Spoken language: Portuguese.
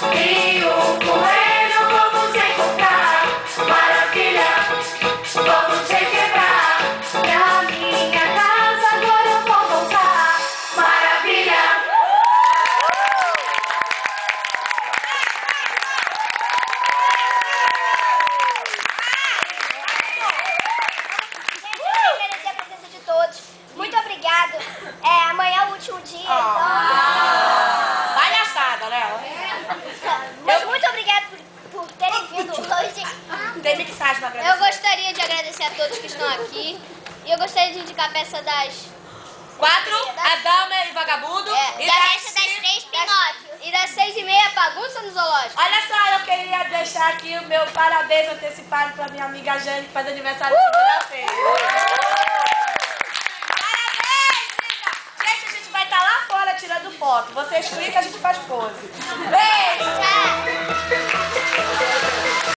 E o coelho vamos encontrar. Maravilha, vamos requebrar. Pra minha casa agora eu vou voltar. Maravilha. Agradecer a presença de todos. Muito obrigado. Amanhã é o último dia. Palhaçada, Léo. Mas muito obrigado por terem vindo hoje. Tem mixagem pra agradecer. Eu gostaria de agradecer a todos que estão aqui. E eu gostaria de indicar a peça das... 4, a Dama e Vagabundo. E da peça das 3, Pinóquio. E das 6h30, Bagunça no Zoológico. Olha só, eu queria deixar aqui o meu parabéns antecipado pra minha amiga Jane, que faz aniversário segunda-feira. Parabéns, linda! Gente, a gente vai estar lá fora tirando foto. Vocês clicam, a gente faz pose. Beijo!